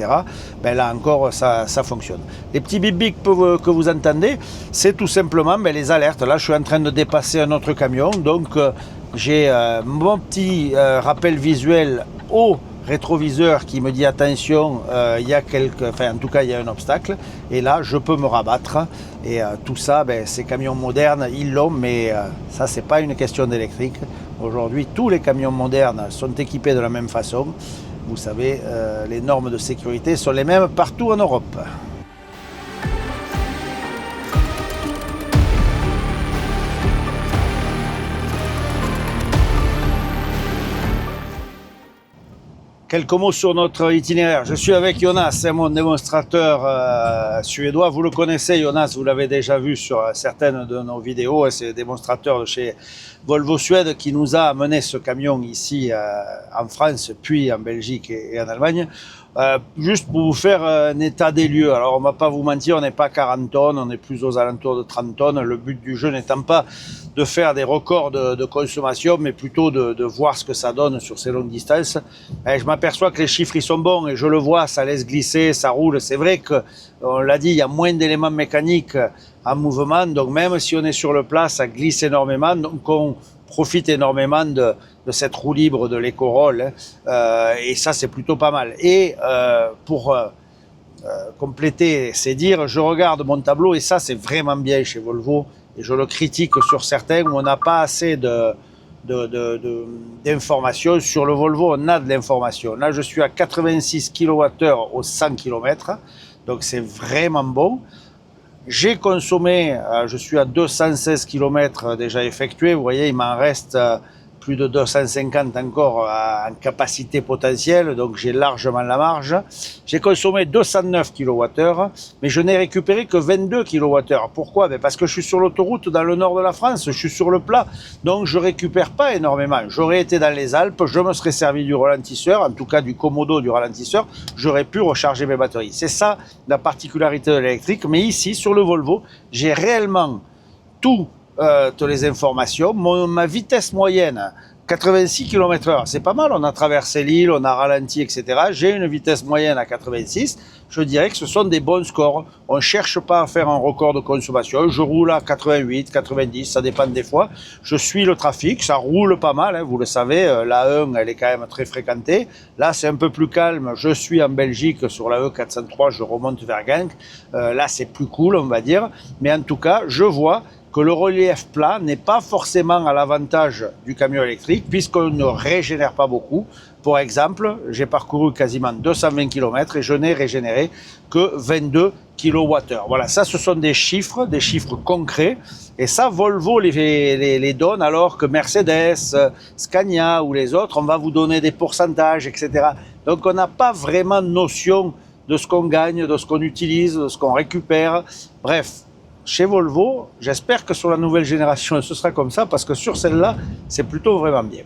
Là encore, ça fonctionne. Les petits bip-bip que vous entendez, c'est tout simplement les alertes. Là, je suis en train de dépasser un autre camion, donc j'ai mon petit rappel visuel au rétroviseur qui me dit attention, il y a en tout cas il y a un obstacle, et là je peux me rabattre. Et tout ça, ces camions modernes, ils l'ont, mais ça c'est pas une question d'électrique. Aujourd'hui, tous les camions modernes sont équipés de la même façon. Vous savez, les normes de sécurité sont les mêmes partout en Europe. Quelques mots sur notre itinéraire. Je suis avec Jonas, mon démonstrateur suédois. Vous le connaissez, Jonas, vous l'avez déjà vu sur certaines de nos vidéos. C'est le démonstrateur de chez Volvo Suède qui nous a amené ce camion ici en France, puis en Belgique et en Allemagne. Juste pour vous faire un état des lieux. Alors on ne va pas vous mentir, on n'est pas 40 tonnes, on est plus aux alentours de 30 tonnes. Le but du jeu n'étant pas de faire des records de consommation, mais plutôt de voir ce que ça donne sur ces longues distances. Et je m'aperçois que les chiffres ils sont bons et je le vois, ça laisse glisser, ça roule. C'est vrai que, on l'a dit, il y a moins d'éléments mécaniques en mouvement, donc même si on est sur le plat, ça glisse énormément. Donc on profite énormément de cette roue libre de l'EcoRoll, et ça c'est plutôt pas mal. Et pour compléter ces dires, je regarde mon tableau et ça c'est vraiment bien chez Volvo et je le critique sur certains où on n'a pas assez d'informations. Sur le Volvo on a de l'information. Là je suis à 86 kWh au 100 km, donc c'est vraiment bon. J'ai consommé, je suis à 216 km déjà effectués, vous voyez il m'en reste plus de 250 encore en capacité potentielle, donc j'ai largement la marge. J'ai consommé 209 kWh, mais je n'ai récupéré que 22 kWh. Pourquoi? Parce que je suis sur l'autoroute dans le nord de la France, je suis sur le plat, donc je récupère pas énormément. J'aurais été dans les Alpes, je me serais servi du ralentisseur, en tout cas du commodo du ralentisseur, j'aurais pu recharger mes batteries. C'est ça la particularité de l'électrique, mais ici, sur le Volvo, j'ai réellement toutes les informations. Ma vitesse moyenne, 86 km/h, c'est pas mal, on a traversé l'île, on a ralenti, etc. J'ai une vitesse moyenne à 86, je dirais que ce sont des bons scores. On ne cherche pas à faire un record de consommation, je roule à 88, 90, ça dépend des fois. Je suis le trafic, ça roule pas mal, hein, vous le savez, la E1, elle est quand même très fréquentée. Là, c'est un peu plus calme, je suis en Belgique sur la E403, je remonte vers Genk. Là, c'est plus cool, on va dire, mais en tout cas, je vois que le relief plat n'est pas forcément à l'avantage du camion électrique puisqu'on ne régénère pas beaucoup. Pour exemple, j'ai parcouru quasiment 220 km et je n'ai régénéré que 22 kWh. Voilà, ça ce sont des chiffres concrets et ça Volvo les donne alors que Mercedes, Scania ou les autres, on va vous donner des pourcentages, etc. Donc on n'a pas vraiment notion de ce qu'on gagne, de ce qu'on utilise, de ce qu'on récupère. Bref. Chez Volvo, j'espère que sur la nouvelle génération, ce sera comme ça, parce que sur celle-là, c'est plutôt vraiment bien.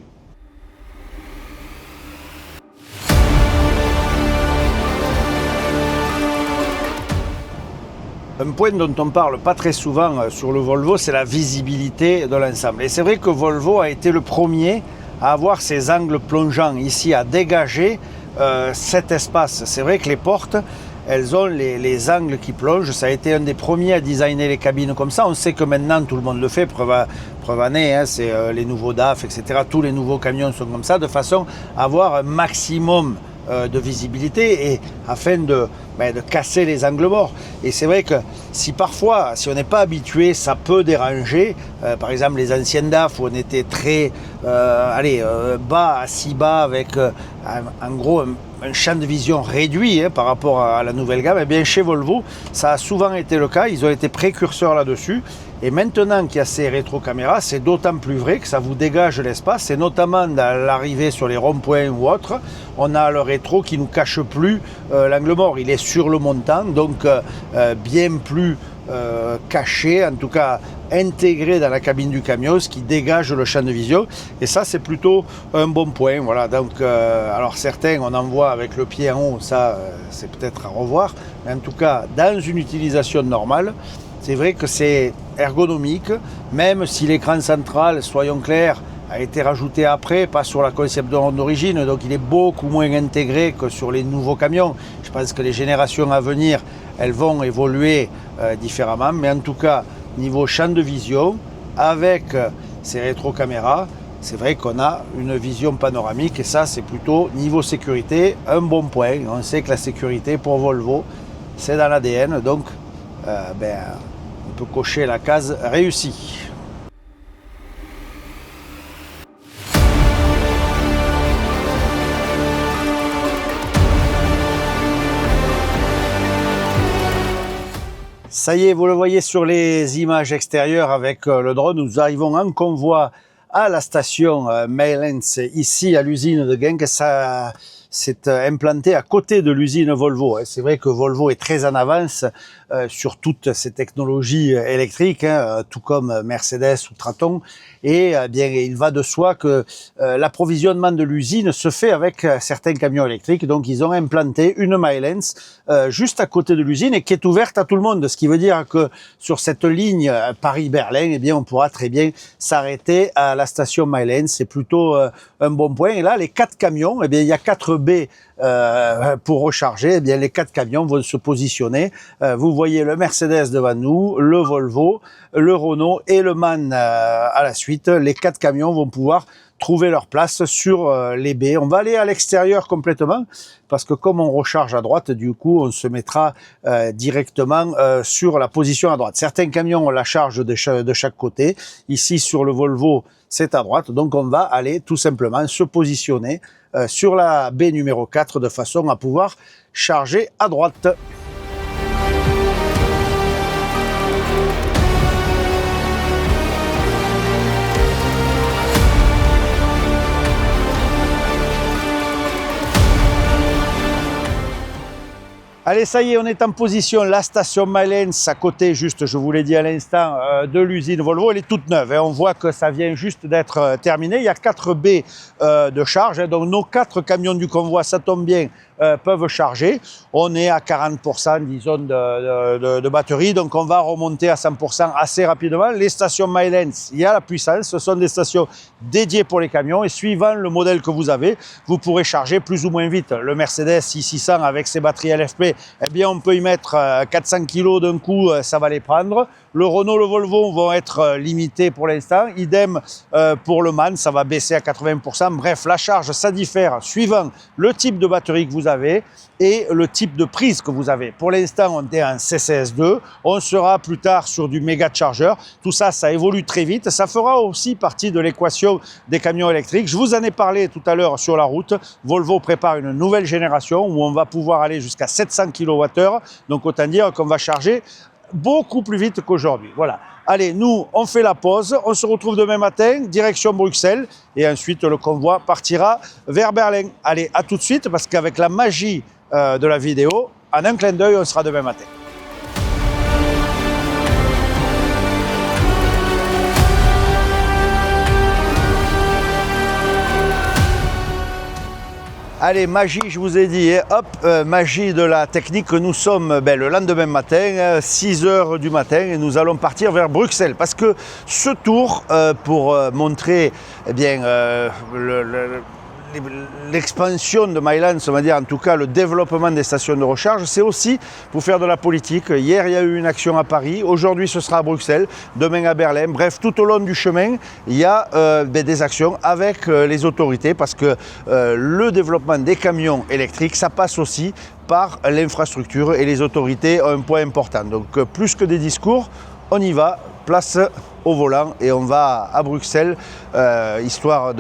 Un point dont on ne parle pas très souvent sur le Volvo, c'est la visibilité de l'ensemble. Et c'est vrai que Volvo a été le premier à avoir ces angles plongeants ici, à dégager cet espace. C'est vrai que les portes, elles ont les angles qui plongent. Ça a été un des premiers à designer les cabines comme ça. On sait que maintenant tout le monde le fait, preuve année, hein, c'est les nouveaux DAF, etc. Tous les nouveaux camions sont comme ça, de façon à avoir un maximum de visibilité et afin de casser les angles morts. Et c'est vrai que si parfois, si on n'est pas habitué, ça peut déranger. Par exemple, les anciennes DAF où on était très bas, si bas, avec en gros un champ de vision réduit par rapport à la nouvelle gamme. Et bien chez Volvo, ça a souvent été le cas. Ils ont été précurseurs là-dessus. Et maintenant qu'il y a ces rétrocaméras, c'est d'autant plus vrai que ça vous dégage l'espace, et notamment dans l'arrivée sur les ronds-points ou autres, on a le rétro qui ne nous cache plus l'angle mort. Il est sur le montant, donc bien plus caché, en tout cas intégré dans la cabine du camion, ce qui dégage le champ de vision. Et ça, c'est plutôt un bon point. Voilà. Donc, alors certains, on en voit avec le pied en haut, ça, c'est peut-être à revoir. Mais en tout cas, dans une utilisation normale, c'est vrai que c'est ergonomique, même si l'écran central, soyons clairs, a été rajouté après, pas sur la concept d'origine, donc il est beaucoup moins intégré que sur les nouveaux camions. Je pense que les générations à venir, elles vont évoluer différemment, mais en tout cas, niveau champ de vision, avec ces rétrocaméras, c'est vrai qu'on a une vision panoramique et ça, c'est plutôt niveau sécurité, un bon point. On sait que la sécurité pour Volvo, c'est dans l'ADN, donc on peut cocher la case réussie. Ça y est, vous le voyez sur les images extérieures avec le drone, nous arrivons en convoi à la station Mayllens, ici à l'usine de Genk. Ça c'est implanté à côté de l'usine Volvo. C'est vrai que Volvo est très en avance sur toutes ces technologies électriques, tout comme Mercedes ou Traton. Et bien, il va de soi que l'approvisionnement de l'usine se fait avec certains camions électriques. Donc, ils ont implanté une Milence juste à côté de l'usine et qui est ouverte à tout le monde. Ce qui veut dire que sur cette ligne Paris-Berlin, eh bien, on pourra très bien s'arrêter à la station Milence. C'est plutôt un bon point. Et là, les 4 camions, eh bien, il y a 4 baies pour recharger. Eh bien, les 4 camions vont se positionner. Vous voyez le Mercedes devant nous, le Volvo, le Renault et le MAN à la suite. Les 4 camions vont pouvoir trouver leur place sur les baies. On va aller à l'extérieur complètement parce que comme on recharge à droite, du coup, on se mettra directement sur la position à droite. Certains camions ont la charge de chaque côté. Ici, sur le Volvo, c'est à droite. Donc, on va aller tout simplement se positionner sur la baie numéro 4 de façon à pouvoir charger à droite. Allez, ça y est, on est en position. La station Milence à côté, juste, je vous l'ai dit à l'instant, de l'usine Volvo, elle est toute neuve. On voit que ça vient juste d'être terminé. Il y a 4 baies de charge. Donc nos 4 camions du convoi, ça tombe bien, peuvent charger. On est à 40%, disons, de batterie. Donc on va remonter à 100% assez rapidement. Les stations Milence, il y a la puissance. Ce sont des stations dédiées pour les camions. Et suivant le modèle que vous avez, vous pourrez charger plus ou moins vite. Le Mercedes i600 avec ses batteries LFP, eh bien, on peut y mettre 400 kg d'un coup, ça va les prendre. Le Renault, le Volvo vont être limités pour l'instant. Idem pour le MAN, ça va baisser à 80%. Bref, la charge, ça diffère suivant le type de batterie que vous avez et le type de prise que vous avez. Pour l'instant, on est en CCS2. On sera plus tard sur du méga charger. Tout ça, ça évolue très vite. Ça fera aussi partie de l'équation des camions électriques. Je vous en ai parlé tout à l'heure sur la route. Volvo prépare une nouvelle génération où on va pouvoir aller jusqu'à 700 kWh. Donc, autant dire qu'on va charger beaucoup plus vite qu'aujourd'hui. Voilà. Allez, nous, on fait la pause. On se retrouve demain matin, direction Bruxelles. Et ensuite, le convoi partira vers Berlin. Allez, à tout de suite, parce qu'avec la magie de la vidéo, en un clin d'œil, on sera demain matin. Allez, magie, je vous ai dit, hop, magie de la technique. Nous sommes le lendemain matin, 6 h du matin, et nous allons partir vers Bruxelles. Parce que ce tour, pour montrer eh bien, l'expansion de Milence, on va dire en tout cas le développement des stations de recharge, c'est aussi pour faire de la politique. Hier, il y a eu une action à Paris, aujourd'hui ce sera à Bruxelles, demain à Berlin. Bref, tout au long du chemin, il y a des actions avec les autorités parce que le développement des camions électriques, ça passe aussi par l'infrastructure et les autorités ont un point important. Donc plus que des discours, on y va, place au volant et on va à Bruxelles, histoire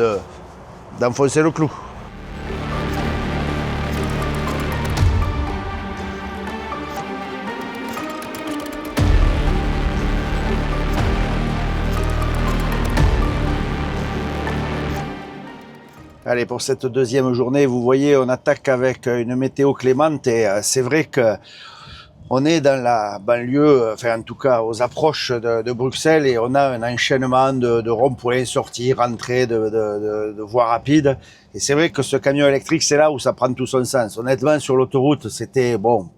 d'enfoncer le clou. Allez, pour cette deuxième journée, vous voyez, on attaque avec une météo clémente et c'est vrai que on est dans la banlieue, enfin en tout cas aux approches de Bruxelles et on a un enchaînement de ronds-points, sorties, rentrées, de voies rapides. Et c'est vrai que ce camion électrique, c'est là où ça prend tout son sens. Honnêtement, sur l'autoroute, c'était bon,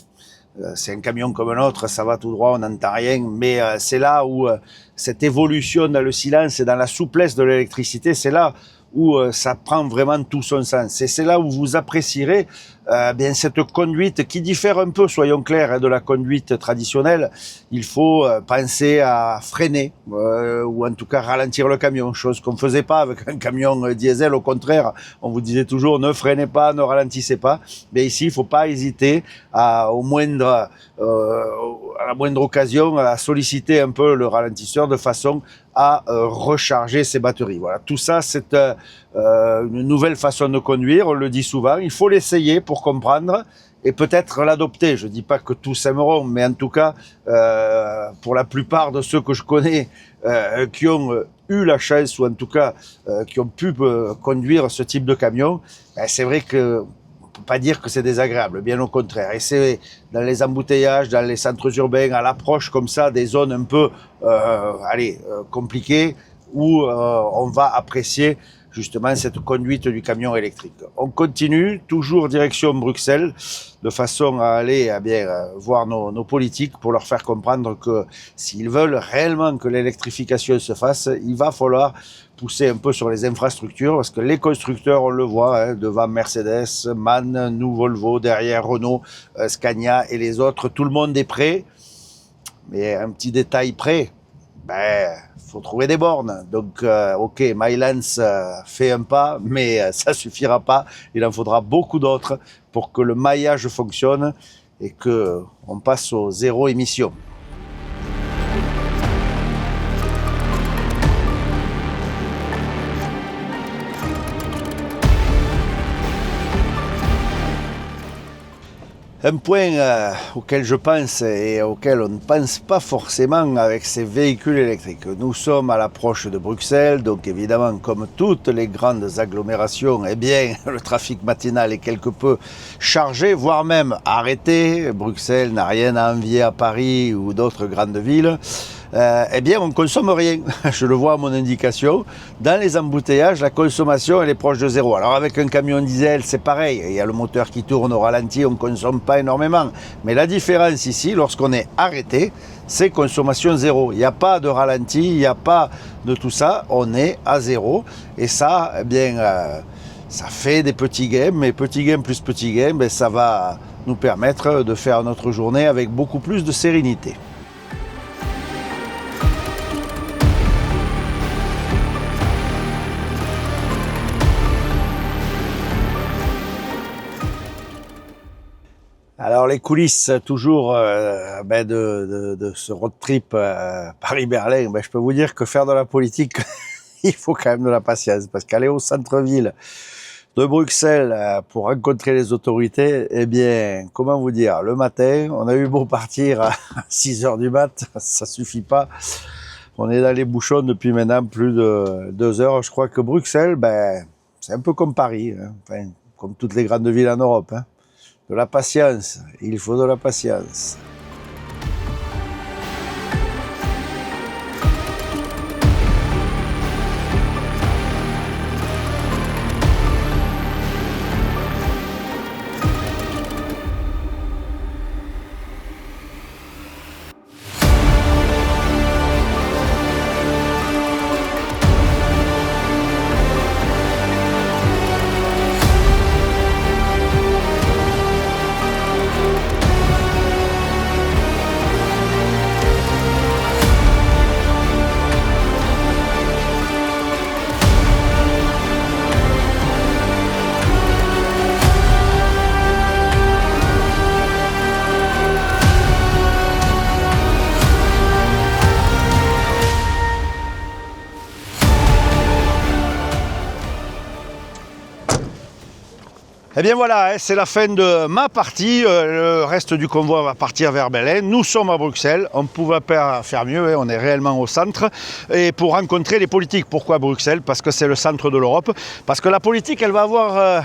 c'est un camion comme un autre, ça va tout droit, on n'entend rien. Mais c'est là où cette évolution dans le silence et dans la souplesse de l'électricité, c'est là où ça prend vraiment tout son sens. Et c'est là où vous apprécierez bien cette conduite qui diffère un peu, soyons clairs, de la conduite traditionnelle. Il faut penser à freiner ou en tout cas ralentir le camion, chose qu'on ne faisait pas avec un camion diesel. Au contraire, on vous disait toujours ne freinez pas, ne ralentissez pas. Mais ici, il ne faut pas hésiter à la moindre occasion à solliciter un peu le ralentisseur de façon à recharger ses batteries. Voilà, tout ça, c'est une nouvelle façon de conduire, on le dit souvent. Il faut l'essayer pour comprendre et peut-être l'adopter. Je ne dis pas que tous aimeront, mais en tout cas, pour la plupart de ceux que je connais qui ont eu la chance ou en tout cas qui ont pu conduire ce type de camion, c'est vrai que peut pas dire que c'est désagréable, bien au contraire. Et c'est dans les embouteillages, dans les centres urbains, à l'approche comme ça des zones un peu compliquées, où on va apprécier justement cette conduite du camion électrique. On continue, toujours direction Bruxelles, de façon à aller voir nos politiques pour leur faire comprendre que s'ils veulent réellement que l'électrification se fasse, il va falloir pousser un peu sur les infrastructures, parce que les constructeurs, on le voit, devant Mercedes, MAN, nous Volvo, derrière Renault, Scania et les autres, tout le monde est prêt, mais un petit détail près, faut trouver des bornes. Donc, ok, Milence fait un pas, mais ça suffira pas. Il en faudra beaucoup d'autres pour que le maillage fonctionne et que on passe au zéro émission. Un point auquel je pense et auquel on ne pense pas forcément avec ces véhicules électriques. Nous sommes à l'approche de Bruxelles, donc évidemment, comme toutes les grandes agglomérations, le trafic matinal est quelque peu chargé, voire même arrêté. Bruxelles n'a rien à envier à Paris ou d'autres grandes villes. On ne consomme rien. Je le vois à mon indication. Dans les embouteillages, la consommation elle est proche de zéro. Alors avec un camion diesel, c'est pareil. Il y a le moteur qui tourne au ralenti, on ne consomme pas énormément. Mais la différence ici, lorsqu'on est arrêté, c'est consommation zéro. Il n'y a pas de ralenti, il n'y a pas de tout ça. On est à zéro. Et ça, ça fait des petits gains. Mais petits gains plus petits gains, ça va nous permettre de faire notre journée avec beaucoup plus de sérénité. Alors les coulisses toujours de ce road trip Paris-Berlin, je peux vous dire que faire de la politique, il faut quand même de la patience, parce qu'aller au centre-ville de Bruxelles pour rencontrer les autorités, comment vous dire, le matin, on a eu beau partir à 6 heures du mat, ça suffit pas. On est dans les bouchons depuis maintenant plus de 2 heures. Je crois que Bruxelles, c'est un peu comme Paris, comme toutes les grandes villes en Europe. De la patience, il faut de la patience. Voilà, c'est la fin de ma partie. Le reste du convoi va partir vers Berlin. Nous sommes à Bruxelles. On ne pouvait pas faire mieux. On est réellement au centre. Et pour rencontrer les politiques. Pourquoi Bruxelles? Parce que c'est le centre de l'Europe. Parce que la politique, elle va avoir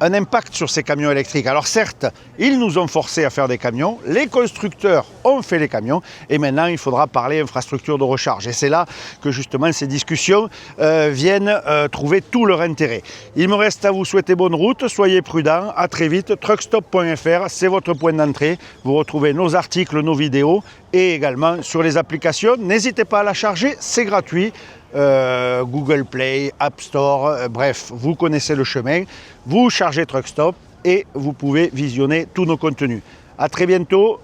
un impact sur ces camions électriques. Alors certes, ils nous ont forcés à faire des camions, les constructeurs ont fait les camions, et maintenant il faudra parler infrastructure de recharge. Et c'est là que justement ces discussions viennent trouver tout leur intérêt. Il me reste à vous souhaiter bonne route, soyez prudents, à très vite. Truckstop.fr, c'est votre point d'entrée. Vous retrouvez nos articles, nos vidéos, et également sur les applications. N'hésitez pas à la charger, c'est gratuit. Google Play, App Store, bref, vous connaissez le chemin. Vous chargez Truckstop et vous pouvez visionner tous nos contenus. À très bientôt,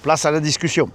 place à la discussion.